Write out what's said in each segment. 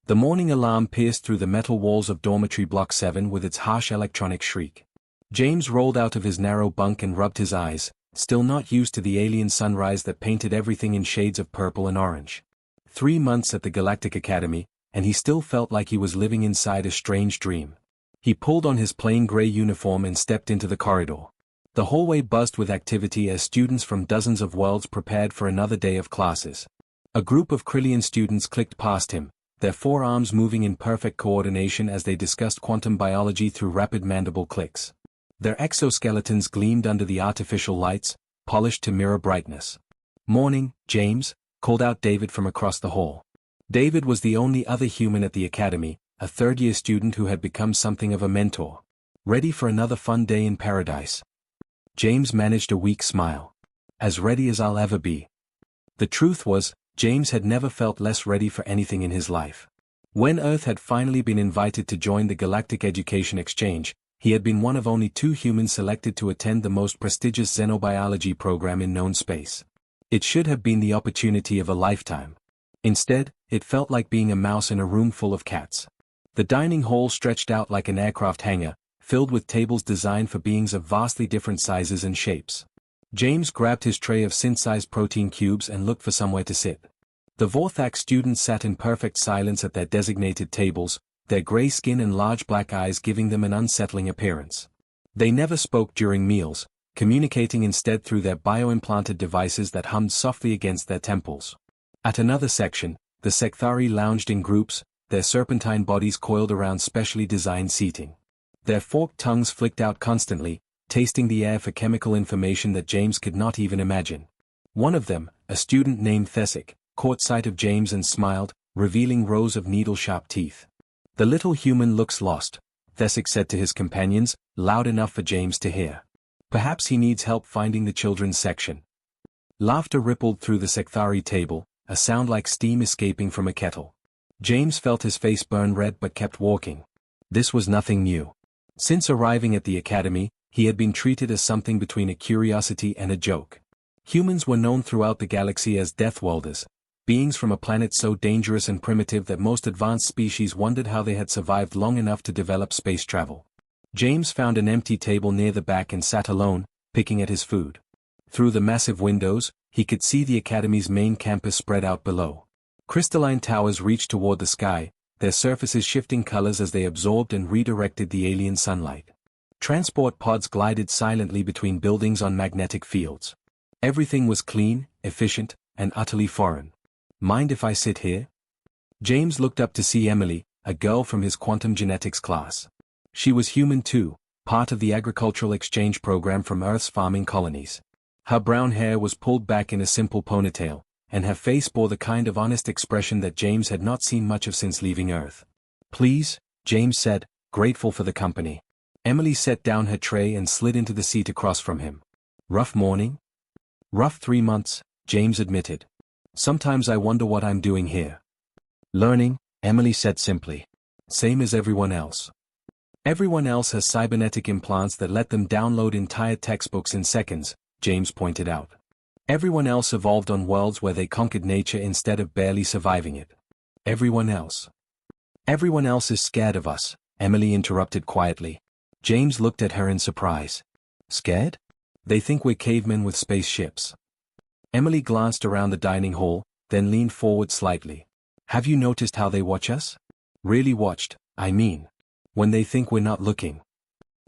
The morning alarm pierced through the metal walls of dormitory block 7 with its harsh electronic shriek. James rolled out of his narrow bunk and rubbed his eyes, still not used to the alien sunrise that painted everything in shades of purple and orange. 3 months at the Galactic Academy, and he still felt like he was living inside a strange dream. He pulled on his plain gray uniform and stepped into the corridor. The hallway buzzed with activity as students from dozens of worlds prepared for another day of classes. A group of Krillian students clicked past him, their forearms moving in perfect coordination as they discussed quantum biology through rapid mandible clicks. Their exoskeletons gleamed under the artificial lights, polished to mirror brightness. "Morning, James," called out David from across the hall. David was the only other human at the academy, a third-year student who had become something of a mentor. "Ready for another fun day in paradise?" James managed a weak smile. "As ready as I'll ever be." The truth was, James had never felt less ready for anything in his life. When Earth had finally been invited to join the Galactic Education Exchange, he had been one of only 2 humans selected to attend the most prestigious xenobiology program in known space. It should have been the opportunity of a lifetime. Instead, it felt like being a mouse in a room full of cats. The dining hall stretched out like an aircraft hangar, filled with tables designed for beings of vastly different sizes and shapes. James grabbed his tray of synthesized protein cubes and looked for somewhere to sit. The Vorthak students sat in perfect silence at their designated tables, their gray skin and large black eyes giving them an unsettling appearance. They never spoke during meals, communicating instead through their bio-implanted devices that hummed softly against their temples. At another section, the Sekthari lounged in groups, their serpentine bodies coiled around specially designed seating. Their forked tongues flicked out constantly, tasting the air for chemical information that James could not even imagine. One of them, a student named Thesic, caught sight of James and smiled, revealing rows of needle-sharp teeth. "The little human looks lost," Thesic said to his companions, loud enough for James to hear. "Perhaps he needs help finding the children's section." Laughter rippled through the Sekthari table, a sound like steam escaping from a kettle. James felt his face burn red but kept walking. This was nothing new. Since arriving at the academy, he had been treated as something between a curiosity and a joke. Humans were known throughout the galaxy as Death Worlders, beings from a planet so dangerous and primitive that most advanced species wondered how they had survived long enough to develop space travel. James found an empty table near the back and sat alone, picking at his food. Through the massive windows, he could see the academy's main campus spread out below. Crystalline towers reached toward the sky, their surfaces shifting colors as they absorbed and redirected the alien sunlight. Transport pods glided silently between buildings on magnetic fields. Everything was clean, efficient, and utterly foreign. "Mind if I sit here?" James looked up to see Emily, a girl from his quantum genetics class. She was human too, part of the agricultural exchange program from Earth's farming colonies. Her brown hair was pulled back in a simple ponytail, and her face bore the kind of honest expression that James had not seen much of since leaving Earth. "Please," James said, grateful for the company. Emily set down her tray and slid into the seat across from him. "Rough morning?" "Rough 3 months," James admitted. "Sometimes I wonder what I'm doing here." "Learning," Emily said simply. "Same as everyone else." "Everyone else has cybernetic implants that let them download entire textbooks in seconds," James pointed out. "Everyone else evolved on worlds where they conquered nature instead of barely surviving it." "Everyone else." "Everyone else is scared of us," Emily interrupted quietly. James looked at her in surprise. "Scared? They think we're cavemen with spaceships." Emily glanced around the dining hall, then leaned forward slightly. "Have you noticed how they watch us? Really watched, I mean. When they think we're not looking."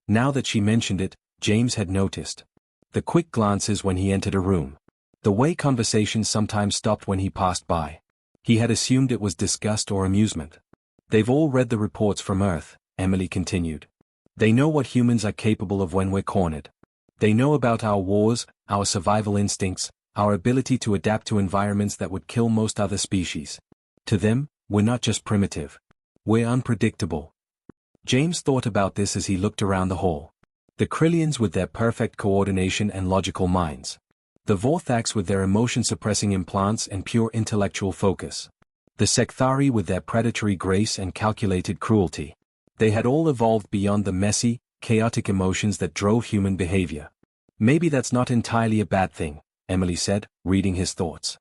Now that she mentioned it, James had noticed. The quick glances when he entered a room. The way conversations sometimes stopped when he passed by. He had assumed it was disgust or amusement. "They've all read the reports from Earth," Emily continued. "They know what humans are capable of when we're cornered. They know about our wars, our survival instincts, our ability to adapt to environments that would kill most other species. To them, we're not just primitive. We're unpredictable." James thought about this as he looked around the hall. The Krillians with their perfect coordination and logical minds. The Vorthaks with their emotion-suppressing implants and pure intellectual focus. The Sekthari with their predatory grace and calculated cruelty. They had all evolved beyond the messy, chaotic emotions that drove human behavior. "Maybe that's not entirely a bad thing," Emily said, reading his thoughts.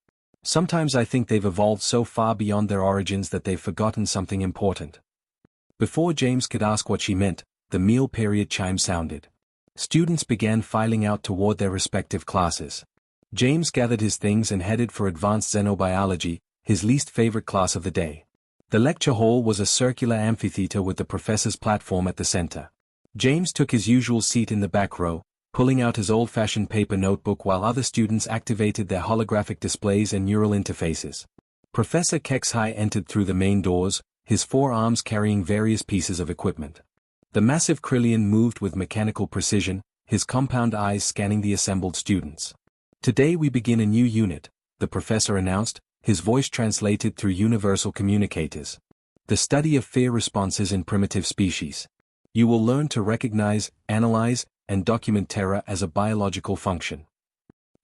Sometimes I think they've evolved so far beyond their origins that they've forgotten something important. Before James could ask what she meant, the meal period chime sounded. Students began filing out toward their respective classes. James gathered his things and headed for advanced xenobiology, his least favorite class of the day. The lecture hall was a circular amphitheater with the professor's platform at the center. James took his usual seat in the back row, pulling out his old-fashioned paper notebook while other students activated their holographic displays and neural interfaces. Professor HFY entered through the main doors, his 4 arms carrying various pieces of equipment. The massive Krillian moved with mechanical precision, his compound eyes scanning the assembled students. Today we begin a new unit, the professor announced, his voice translated through universal communicators. The study of fear responses in primitive species. You will learn to recognize, analyze, and document terror as a biological function.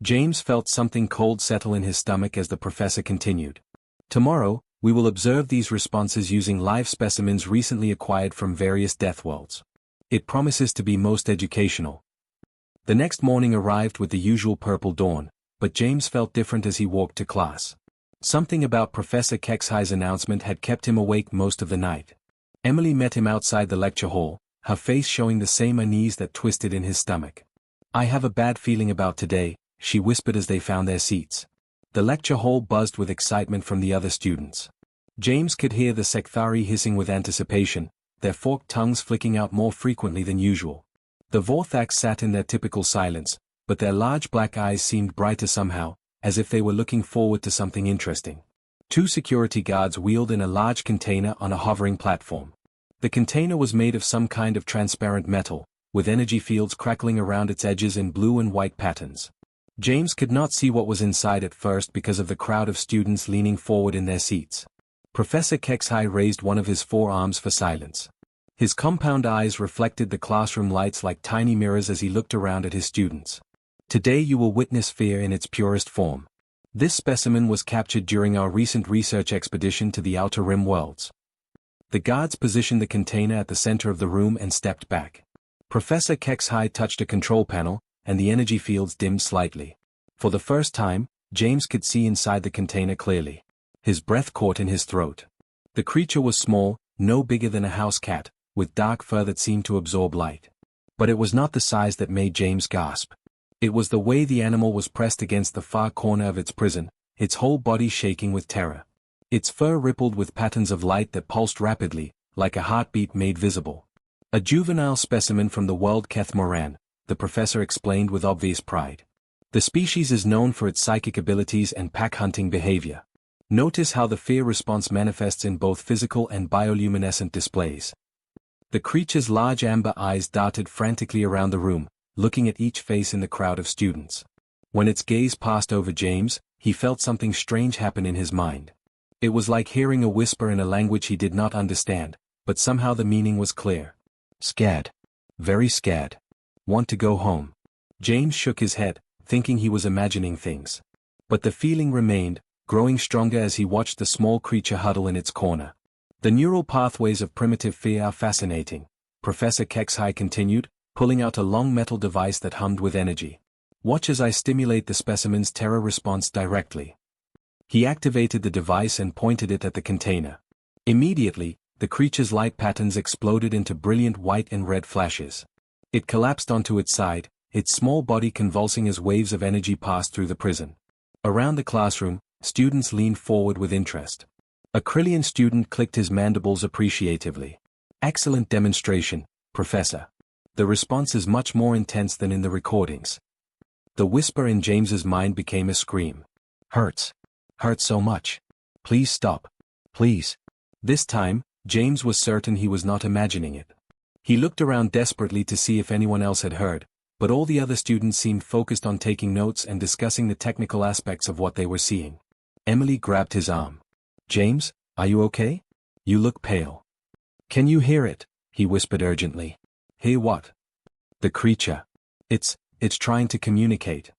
James felt something cold settle in his stomach as the professor continued. Tomorrow, we will observe these responses using live specimens recently acquired from various death worlds. It promises to be most educational. The next morning arrived with the usual purple dawn, but James felt different as he walked to class. Something about Professor HFY's announcement had kept him awake most of the night. Emily met him outside the lecture hall, her face showing the same unease that twisted in his stomach. "I have a bad feeling about today," she whispered as they found their seats. The lecture hall buzzed with excitement from the other students. James could hear the Sekthari hissing with anticipation, their forked tongues flicking out more frequently than usual. The Vorthax sat in their typical silence, but their large black eyes seemed brighter somehow, as if they were looking forward to something interesting. 2 security guards wheeled in a large container on a hovering platform. The container was made of some kind of transparent metal, with energy fields crackling around its edges in blue and white patterns. James could not see what was inside at first because of the crowd of students leaning forward in their seats. Professor HFY raised one of his 4 arms for silence. His compound eyes reflected the classroom lights like tiny mirrors as he looked around at his students. "Today you will witness fear in its purest form. This specimen was captured during our recent research expedition to the Outer Rim worlds." The guards positioned the container at the center of the room and stepped back. Professor HFY touched a control panel, and the energy fields dimmed slightly. For the first time, James could see inside the container clearly. His breath caught in his throat. The creature was small, no bigger than a house cat, with dark fur that seemed to absorb light. But it was not the size that made James gasp. It was the way the animal was pressed against the far corner of its prison, its whole body shaking with terror. Its fur rippled with patterns of light that pulsed rapidly, like a heartbeat made visible. "A juvenile specimen from the world Keth Moran," the professor explained with obvious pride. "The species is known for its psychic abilities and pack-hunting behavior. Notice how the fear response manifests in both physical and bioluminescent displays." The creature's large amber eyes darted frantically around the room, looking at each face in the crowd of students. When its gaze passed over James, he felt something strange happen in his mind. It was like hearing a whisper in a language he did not understand, but somehow the meaning was clear. "Scared. Very scared. Want to go home." James shook his head, thinking he was imagining things. But the feeling remained, growing stronger as he watched the small creature huddle in its corner. "The neural pathways of primitive fear are fascinating," Professor HFY continued, pulling out a long metal device that hummed with energy. "Watch as I stimulate the specimen's terror response directly." He activated the device and pointed it at the container. Immediately, the creature's light patterns exploded into brilliant white and red flashes. It collapsed onto its side, its small body convulsing as waves of energy passed through the prison. Around the classroom, students leaned forward with interest. A Krillian student clicked his mandibles appreciatively. "Excellent demonstration, Professor. The response is much more intense than in the recordings." The whisper in James's mind became a scream. "Hurts. Hurts so much. Please stop. Please." This time, James was certain he was not imagining it. He looked around desperately to see if anyone else had heard, but all the other students seemed focused on taking notes and discussing the technical aspects of what they were seeing. Emily grabbed his arm. "James, are you okay? You look pale." "Can you hear it?" he whispered urgently. "Hear what?" "The creature. It's trying to communicate."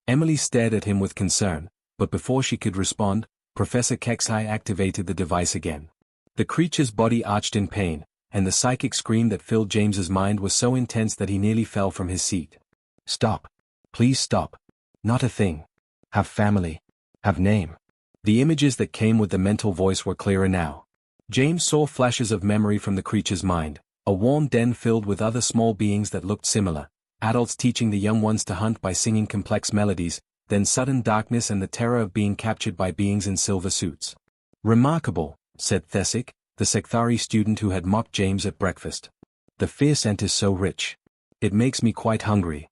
Emily stared at him with concern, but before she could respond, Professor HFY activated the device again. The creature's body arched in pain, and the psychic scream that filled James's mind was so intense that he nearly fell from his seat. "Stop. Please stop. Not a thing. Have family. Have name." The images that came with the mental voice were clearer now. James saw flashes of memory from the creature's mind, a warm den filled with other small beings that looked similar, adults teaching the young ones to hunt by singing complex melodies, then sudden darkness and the terror of being captured by beings in silver suits. "Remarkable," said Thesic, the Secthari student who had mocked James at breakfast. "The fear scent is so rich. It makes me quite hungry."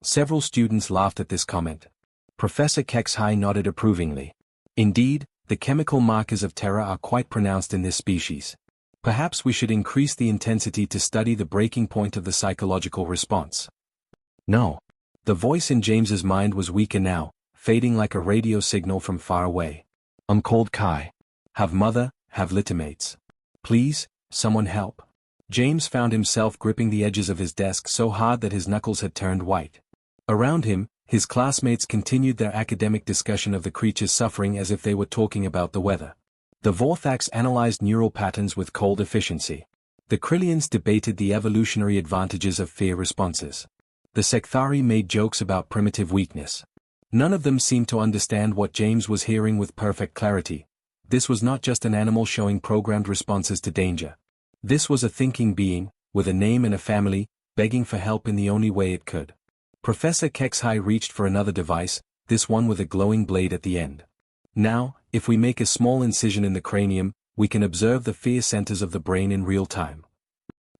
Several students laughed at this comment. Professor Kexhai nodded approvingly. Indeed, the chemical markers of terror are quite pronounced in this species. Perhaps we should increase the intensity to study the breaking point of the psychological response. No. The voice in James's mind was weaker now, fading like a radio signal from far away. Called Kai. Have mother, have littermates. Please, someone help." James found himself gripping the edges of his desk so hard that his knuckles had turned white. Around him, his classmates continued their academic discussion of the creature's suffering as if they were talking about the weather. The Vorthax analyzed neural patterns with cold efficiency. The Krillians debated the evolutionary advantages of fear responses. The Secthari made jokes about primitive weakness. None of them seemed to understand what James was hearing with perfect clarity. This was not just an animal showing programmed responses to danger. This was a thinking being, with a name and a family, begging for help in the only way it could. Professor Kexhai reached for another device, this one with a glowing blade at the end. "Now, if we make a small incision in the cranium, we can observe the fear centers of the brain in real time."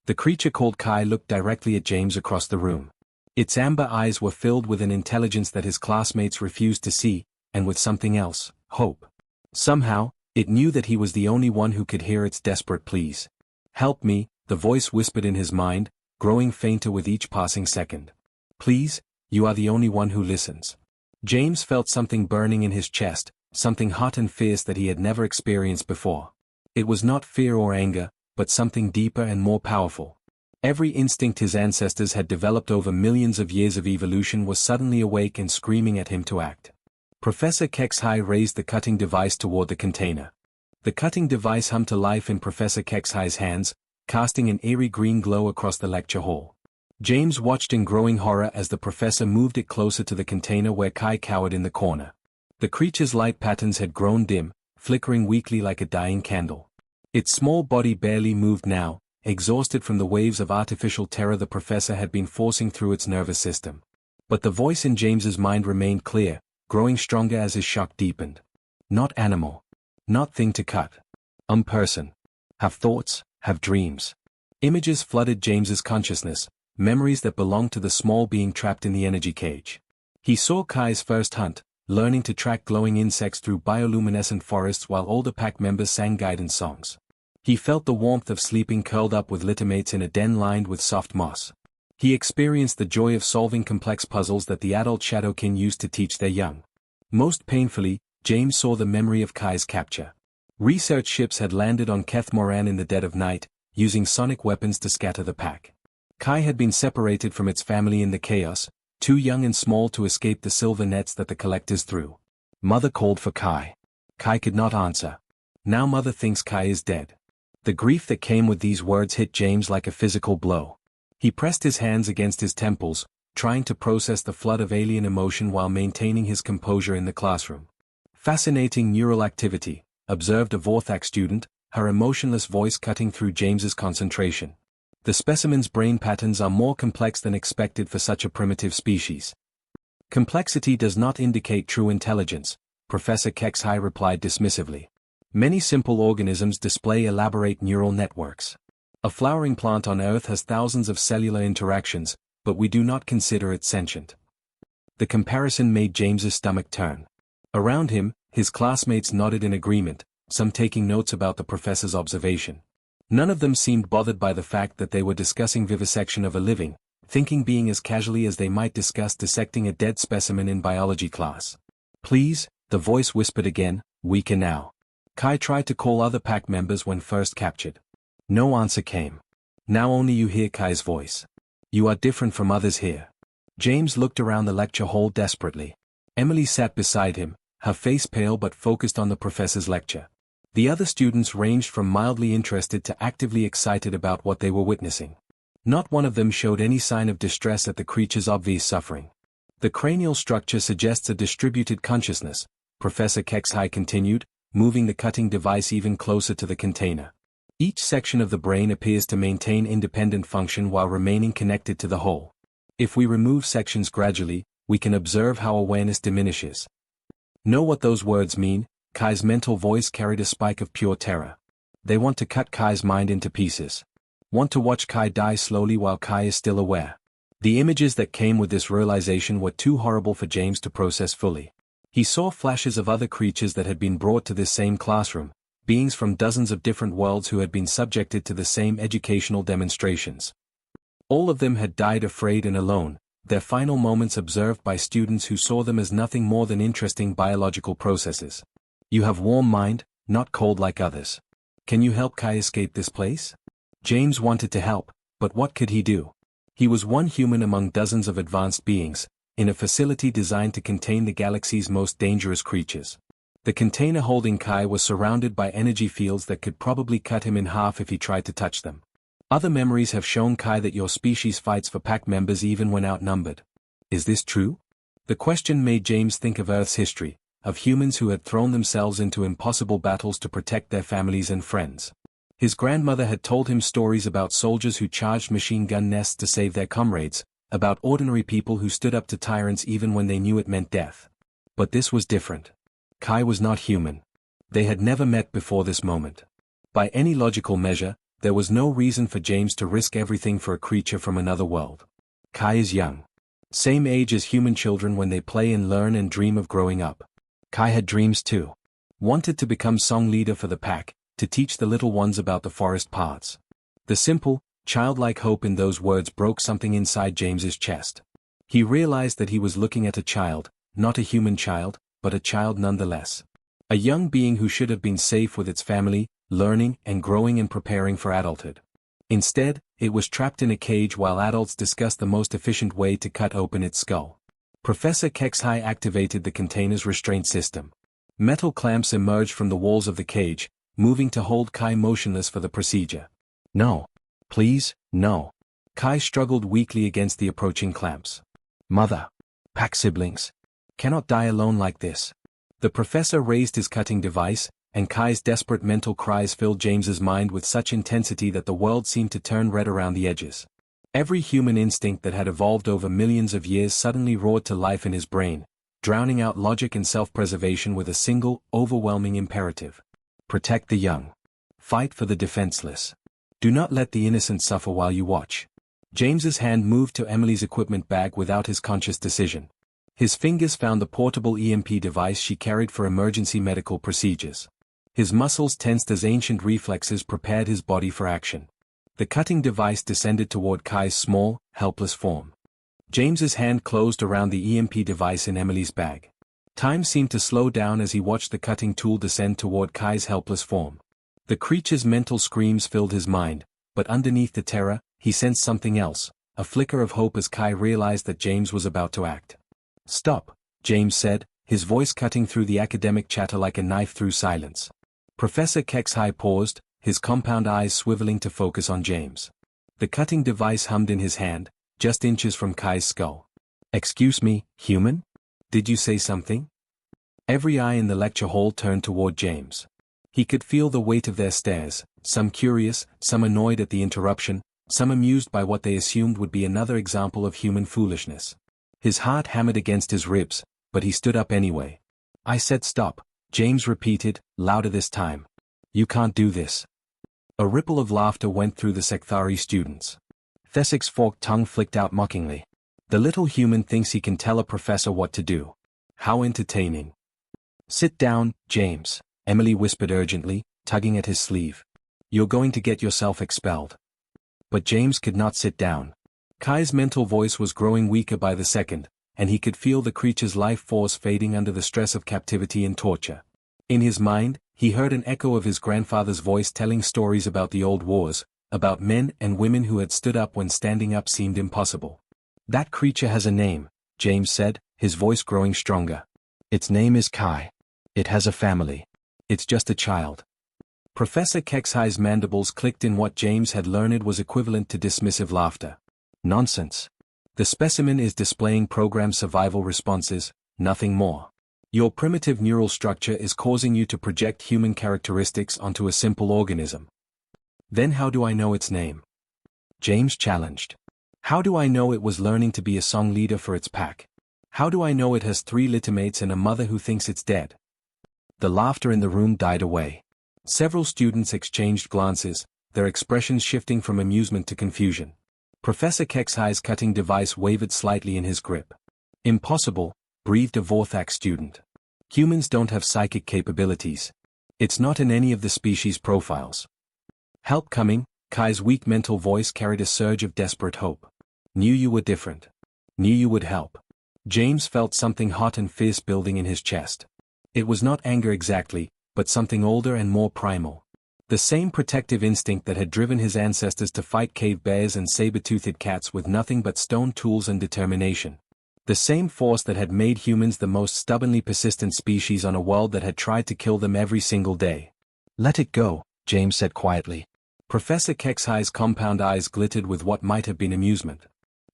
The creature called Kai looked directly at James across the room. Its amber eyes were filled with an intelligence that his classmates refused to see, and with something else, hope. Somehow, it knew that he was the only one who could hear its desperate pleas. "Help me," the voice whispered in his mind, growing fainter with each passing second. "Please, you are the only one who listens." James felt something burning in his chest, something hot and fierce that he had never experienced before. It was not fear or anger, but something deeper and more powerful. Every instinct his ancestors had developed over millions of years of evolution was suddenly awake and screaming at him to act. Professor Kexhai raised the cutting device toward the container. The cutting device hummed to life in Professor Kexhai's hands, casting an eerie green glow across the lecture hall. James watched in growing horror as the professor moved it closer to the container where Kai cowered in the corner. The creature's light patterns had grown dim, flickering weakly like a dying candle. Its small body barely moved now, exhausted from the waves of artificial terror the professor had been forcing through its nervous system. But the voice in James's mind remained clear, growing stronger as his shock deepened. "Not animal. Not thing to cut. Person. Have thoughts, have dreams." Images flooded James's consciousness, memories that belonged to the small being trapped in the energy cage. He saw Kai's first hunt, learning to track glowing insects through bioluminescent forests while older pack members sang guidance songs. He felt the warmth of sleeping curled up with littermates in a den lined with soft moss. He experienced the joy of solving complex puzzles that the adult Shadowkin used to teach their young. Most painfully, James saw the memory of Kai's capture. Research ships had landed on Keth Moran in the dead of night, using sonic weapons to scatter the pack. Kai had been separated from its family in the chaos, too young and small to escape the silver nets that the collectors threw. Mother called for Kai. Kai could not answer. Now mother thinks Kai is dead. The grief that came with these words hit James like a physical blow. He pressed his hands against his temples, trying to process the flood of alien emotion while maintaining his composure in the classroom. "Fascinating neural activity," observed a Vorthax student, her emotionless voice cutting through James's concentration. "The specimen's brain patterns are more complex than expected for such a primitive species." "Complexity does not indicate true intelligence," Professor Kexhai replied dismissively. "Many simple organisms display elaborate neural networks. A flowering plant on Earth has thousands of cellular interactions, but we do not consider it sentient." The comparison made James's stomach turn. Around him, his classmates nodded in agreement, some taking notes about the professor's observation. None of them seemed bothered by the fact that they were discussing vivisection of a living, thinking being as casually as they might discuss dissecting a dead specimen in biology class. "Please," the voice whispered again, weaker now. Kai tried to call other pack members when first captured. No answer came. Now only you hear Kai's voice. "You are different from others here." James looked around the lecture hall desperately. Emily sat beside him, her face pale but focused on the professor's lecture. The other students ranged from mildly interested to actively excited about what they were witnessing. Not one of them showed any sign of distress at the creature's obvious suffering. The cranial structure suggests a distributed consciousness, Professor Kexhai continued, moving the cutting device even closer to the container. Each section of the brain appears to maintain independent function while remaining connected to the whole. If we remove sections gradually, we can observe how awareness diminishes. Know what those words mean? Kai's mental voice carried a spike of pure terror. They want to cut Kai's mind into pieces. Want to watch Kai die slowly while Kai is still aware. The images that came with this realization were too horrible for James to process fully. He saw flashes of other creatures that had been brought to this same classroom, beings from dozens of different worlds who had been subjected to the same educational demonstrations. All of them had died afraid and alone, their final moments observed by students who saw them as nothing more than interesting biological processes. You have warm mind, not cold like others. Can you help Kai escape this place? James wanted to help, but what could he do? He was one human among dozens of advanced beings, in a facility designed to contain the galaxy's most dangerous creatures. The container holding Kai was surrounded by energy fields that could probably cut him in half if he tried to touch them. Other memories have shown Kai that your species fights for pack members even when outnumbered. Is this true? The question made James think of Earth's history, of humans who had thrown themselves into impossible battles to protect their families and friends. His grandmother had told him stories about soldiers who charged machine gun nests to save their comrades, about ordinary people who stood up to tyrants even when they knew it meant death. But this was different. Kai was not human. They had never met before this moment. By any logical measure, there was no reason for James to risk everything for a creature from another world. Kai is young. Same age as human children when they play and learn and dream of growing up. Kai had dreams too. Wanted to become song leader for the pack, to teach the little ones about the forest paths. The simple, childlike hope in those words broke something inside James's chest. He realized that he was looking at a child, not a human child, but a child nonetheless. A young being who should have been safe with its family, learning and growing and preparing for adulthood. Instead, it was trapped in a cage while adults discussed the most efficient way to cut open its skull. Professor Kexhai activated the container's restraint system. Metal clamps emerged from the walls of the cage, moving to hold Kai motionless for the procedure. No. Please, no. Kai struggled weakly against the approaching clamps. Mother. Pack siblings. Cannot die alone like this. The professor raised his cutting device, and Kai's desperate mental cries filled James's mind with such intensity that the world seemed to turn red around the edges. Every human instinct that had evolved over millions of years suddenly roared to life in his brain, drowning out logic and self-preservation with a single, overwhelming imperative. Protect the young. Fight for the defenseless. Do not let the innocent suffer while you watch. James's hand moved to Emily's equipment bag without his conscious decision. His fingers found the portable EMP device she carried for emergency medical procedures. His muscles tensed as ancient reflexes prepared his body for action. The cutting device descended toward Kai's small, helpless form. James's hand closed around the EMP device in Emily's bag. Time seemed to slow down as he watched the cutting tool descend toward Kai's helpless form. The creature's mental screams filled his mind, but underneath the terror, he sensed something else, a flicker of hope as Kai realized that James was about to act. Stop, James said, his voice cutting through the academic chatter like a knife through silence. Professor Kexhai paused, his compound eyes swiveling to focus on James. The cutting device hummed in his hand, just inches from Kai's skull. Excuse me, human? Did you say something? Every eye in the lecture hall turned toward James. He could feel the weight of their stares, some curious, some annoyed at the interruption, some amused by what they assumed would be another example of human foolishness. His heart hammered against his ribs, but he stood up anyway. I said stop, James repeated, louder this time. You can't do this. A ripple of laughter went through the Secthari students. Thesik's forked tongue flicked out mockingly. The little human thinks he can tell a professor what to do. How entertaining. Sit down, James, Emily whispered urgently, tugging at his sleeve. You're going to get yourself expelled. But James could not sit down. Kai's mental voice was growing weaker by the second, and he could feel the creature's life force fading under the stress of captivity and torture. In his mind, he heard an echo of his grandfather's voice telling stories about the old wars, about men and women who had stood up when standing up seemed impossible. That creature has a name, James said, his voice growing stronger. Its name is Kai. It has a family. It's just a child. Professor Kexhai's mandibles clicked in what James had learned was equivalent to dismissive laughter. Nonsense. The specimen is displaying programmed survival responses, nothing more. Your primitive neural structure is causing you to project human characteristics onto a simple organism. Then how do I know its name? James challenged. How do I know it was learning to be a song leader for its pack? How do I know it has 3 littermates and a mother who thinks it's dead? The laughter in the room died away. Several students exchanged glances, their expressions shifting from amusement to confusion. Professor Kexhi's cutting device wavered slightly in his grip. Impossible, breathed a Vorthak student. Humans don't have psychic capabilities. It's not in any of the species profiles. Help coming, Kai's weak mental voice carried a surge of desperate hope. Knew you were different. Knew you would help. James felt something hot and fierce building in his chest. It was not anger exactly, but something older and more primal. The same protective instinct that had driven his ancestors to fight cave bears and saber-toothed cats with nothing but stone tools and determination. The same force that had made humans the most stubbornly persistent species on a world that had tried to kill them every single day. Let it go, James said quietly. Professor Kexhi's compound eyes glittered with what might have been amusement.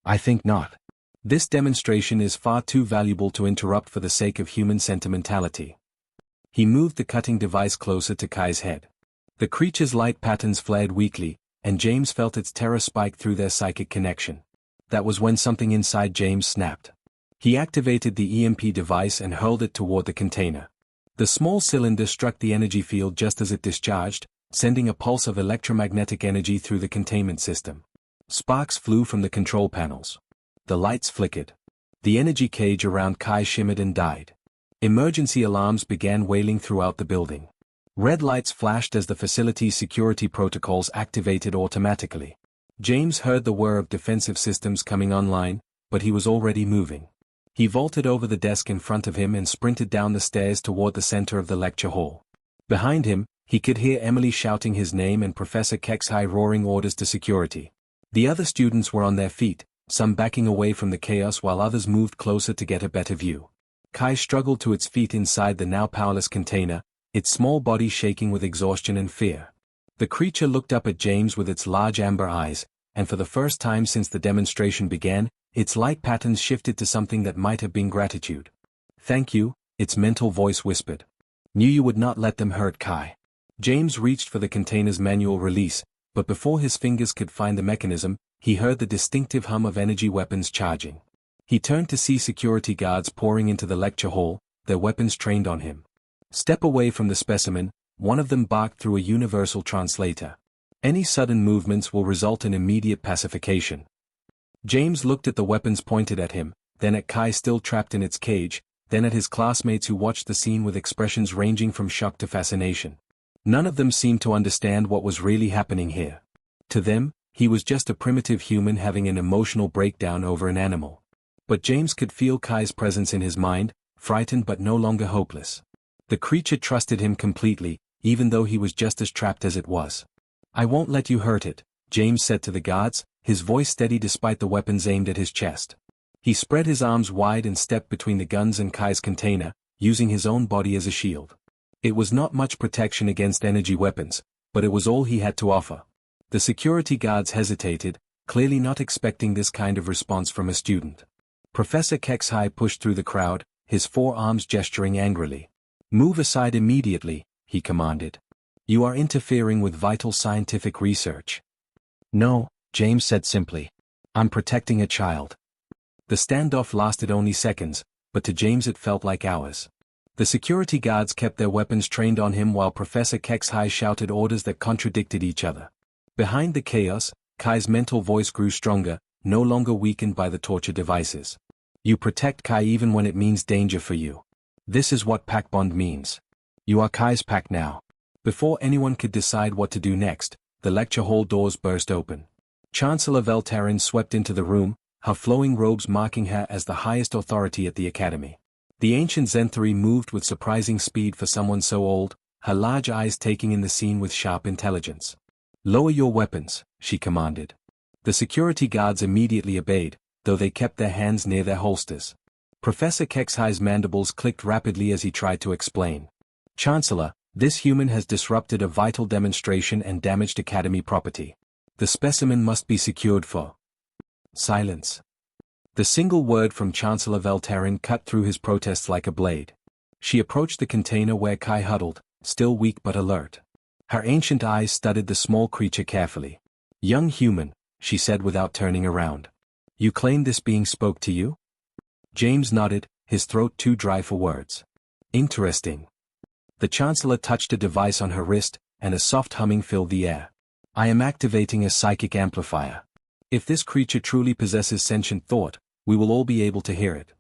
I think not. This demonstration is far too valuable to interrupt for the sake of human sentimentality. He moved the cutting device closer to Kai's head. The creature's light patterns flared weakly, and James felt its terror spike through their psychic connection. That was when something inside James snapped. He activated the EMP device and hurled it toward the container. The small cylinder struck the energy field just as it discharged, sending a pulse of electromagnetic energy through the containment system. Sparks flew from the control panels. The lights flickered. The energy cage around Kai shimmered and died. Emergency alarms began wailing throughout the building. Red lights flashed as the facility's security protocols activated automatically. James heard the whir of defensive systems coming online, but he was already moving. He vaulted over the desk in front of him and sprinted down the stairs toward the center of the lecture hall. Behind him, he could hear Emily shouting his name and Professor Kexhi roaring orders to security. The other students were on their feet, some backing away from the chaos while others moved closer to get a better view. Kai struggled to its feet inside the now powerless container, its small body shaking with exhaustion and fear. The creature looked up at James with its large amber eyes, and for the first time since the demonstration began, its light patterns shifted to something that might have been gratitude. Thank you, its mental voice whispered. Knew you would not let them hurt Kai. James reached for the container's manual release, but before his fingers could find the mechanism, he heard the distinctive hum of energy weapons charging. He turned to see security guards pouring into the lecture hall, their weapons trained on him. Step away from the specimen, one of them barked through a universal translator. Any sudden movements will result in immediate pacification. James looked at the weapons pointed at him, then at Kai still trapped in its cage, then at his classmates who watched the scene with expressions ranging from shock to fascination. None of them seemed to understand what was really happening here. To them, he was just a primitive human having an emotional breakdown over an animal. But James could feel Kai's presence in his mind, frightened but no longer hopeless. The creature trusted him completely, even though he was just as trapped as it was. I won't let you hurt it, James said to the guards, his voice steady despite the weapons aimed at his chest. He spread his arms wide and stepped between the guns and Kai's container, using his own body as a shield. It was not much protection against energy weapons, but it was all he had to offer. The security guards hesitated, clearly not expecting this kind of response from a student. Professor Kexhi pushed through the crowd, his forearms gesturing angrily. Move aside immediately, he commanded. You are interfering with vital scientific research. No, James said simply. I'm protecting a child. The standoff lasted only seconds, but to James it felt like hours. The security guards kept their weapons trained on him while Professor Kexhi shouted orders that contradicted each other. Behind the chaos, Kai's mental voice grew stronger, no longer weakened by the torture devices. You protect Kai even when it means danger for you. This is what pack bond means. You are Kai's pack now. Before anyone could decide what to do next, the lecture hall doors burst open. Chancellor Veltarin swept into the room, her flowing robes marking her as the highest authority at the academy. The ancient Zenthari moved with surprising speed for someone so old, her large eyes taking in the scene with sharp intelligence. Lower your weapons, she commanded. The security guards immediately obeyed, though they kept their hands near their holsters. Professor Kexhi's mandibles clicked rapidly as he tried to explain. Chancellor, this human has disrupted a vital demonstration and damaged academy property. The specimen must be secured for. Silence. The single word from Chancellor Veltarin cut through his protests like a blade. She approached the container where Kai huddled, still weak but alert. Her ancient eyes studied the small creature carefully. "Young human," she said without turning around. "You claim this being spoke to you?" James nodded, his throat too dry for words. "Interesting." The Chancellor touched a device on her wrist, and a soft humming filled the air. "I am activating a psychic amplifier. If this creature truly possesses sentient thought, we will all be able to hear it."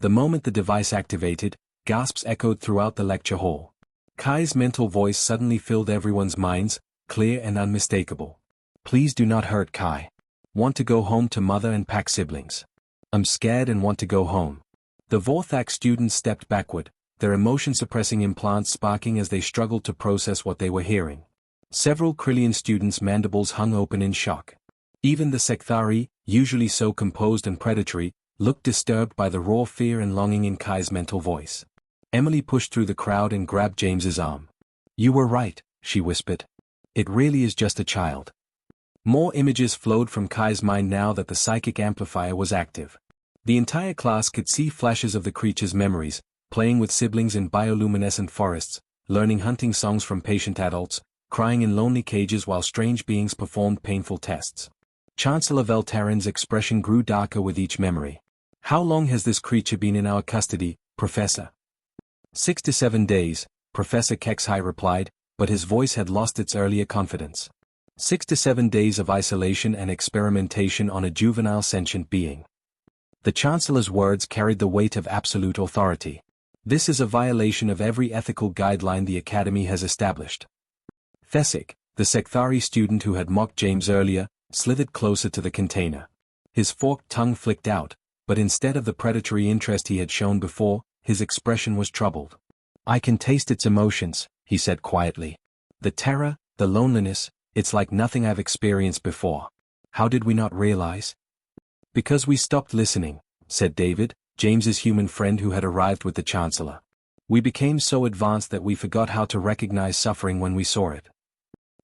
The moment the device activated, gasps echoed throughout the lecture hall. Kai's mental voice suddenly filled everyone's minds, clear and unmistakable. "Please do not hurt Kai. Want to go home to mother and pack siblings. I'm scared and want to go home." The Vorthak students stepped backward, their emotion-suppressing implants sparking as they struggled to process what they were hearing. Several Krillian students' mandibles hung open in shock. Even the Sekthari, usually so composed and predatory, looked disturbed by the raw fear and longing in Kai's mental voice. Emily pushed through the crowd and grabbed James's arm. "You were right," she whispered. "It really is just a child." More images flowed from Kai's mind now that the psychic amplifier was active. The entire class could see flashes of the creature's memories, playing with siblings in bioluminescent forests, learning hunting songs from patient adults, crying in lonely cages while strange beings performed painful tests. Chancellor Veltarin's expression grew darker with each memory. "How long has this creature been in our custody, Professor?" 6 to 7 days, Professor Kexhai replied, but his voice had lost its earlier confidence. 6 to 7 days of isolation and experimentation on a juvenile sentient being. The Chancellor's words carried the weight of absolute authority. "This is a violation of every ethical guideline the Academy has established." Thesic, the Sekthari student who had mocked James earlier, slithered closer to the container. His forked tongue flicked out, but instead of the predatory interest he had shown before, his expression was troubled. "I can taste its emotions," he said quietly. "The terror, the loneliness, it's like nothing I've experienced before. How did we not realize?" "Because we stopped listening," said David, James's human friend who had arrived with the Chancellor. "We became so advanced that we forgot how to recognize suffering when we saw it."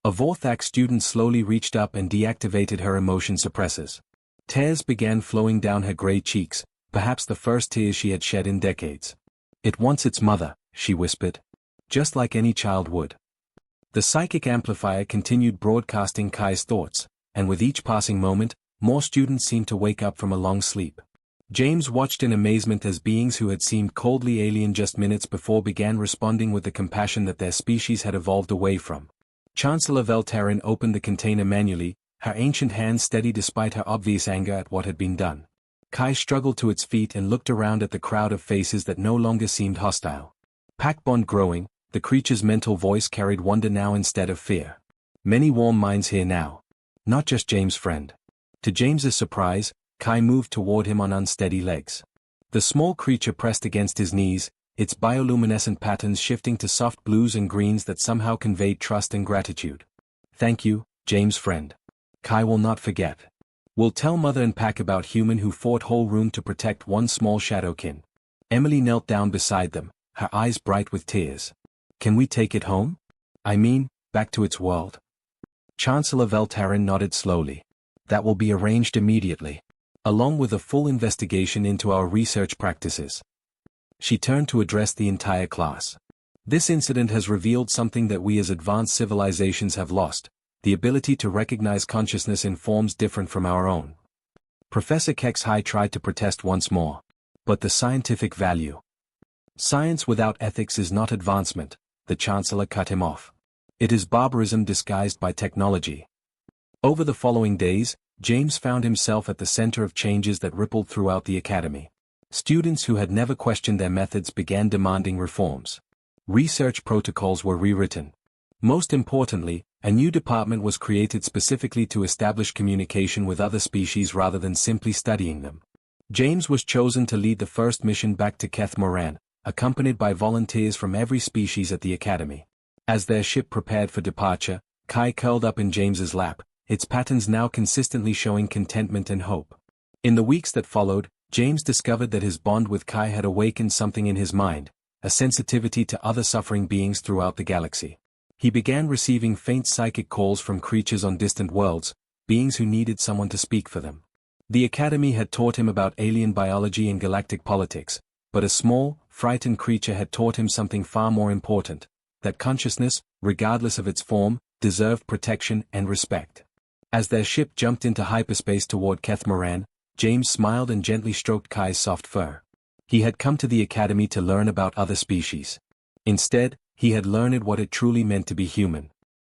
A Vorthak student slowly reached up and deactivated her emotion suppressors. Tears began flowing down her gray cheeks, perhaps the first tears she had shed in decades. "It wants its mother," she whispered. "Just like any child would." The psychic amplifier continued broadcasting Kai's thoughts, and with each passing moment, more students seemed to wake up from a long sleep. James watched in amazement as beings who had seemed coldly alien just minutes before began responding with the compassion that their species had evolved away from. Chancellor Veltarin opened the container manually, her ancient hands steady despite her obvious anger at what had been done. Kai struggled to its feet and looked around at the crowd of faces that no longer seemed hostile. Pack bond growing, the creature's mental voice carried wonder now instead of fear. "Many warm minds here now. Not just James' friend." To James's surprise, Kai moved toward him on unsteady legs. The small creature pressed against his knees, its bioluminescent patterns shifting to soft blues and greens that somehow conveyed trust and gratitude. "Thank you, James' friend. Kai will not forget. We'll tell Mother and Pack about human who fought whole room to protect one small shadowkin." Emily knelt down beside them, her eyes bright with tears. "Can we take it home? I mean, back to its world?" Chancellor Veltarin nodded slowly. "That will be arranged immediately, along with a full investigation into our research practices." She turned to address the entire class. "This incident has revealed something that we as advanced civilizations have lost, the ability to recognize consciousness in forms different from our own." Professor Kexhai tried to protest once more. "But the scientific value. Science without ethics is not advancement," the Chancellor cut him off. "It is barbarism disguised by technology." Over the following days, James found himself at the center of changes that rippled throughout the Academy. Students who had never questioned their methods began demanding reforms. Research protocols were rewritten. Most importantly, a new department was created specifically to establish communication with other species rather than simply studying them. James was chosen to lead the first mission back to Keth Moran, accompanied by volunteers from every species at the Academy. As their ship prepared for departure, Kai curled up in James's lap, its patterns now consistently showing contentment and hope. In the weeks that followed, James discovered that his bond with Kai had awakened something in his mind, a sensitivity to other suffering beings throughout the galaxy. He began receiving faint psychic calls from creatures on distant worlds, beings who needed someone to speak for them. The Academy had taught him about alien biology and galactic politics, but a small, frightened creature had taught him something far more important, that consciousness, regardless of its form, deserved protection and respect. As their ship jumped into hyperspace toward Kethmoran, James smiled and gently stroked Kai's soft fur. He had come to the academy to learn about other species. Instead, he had learned what it truly meant to be human.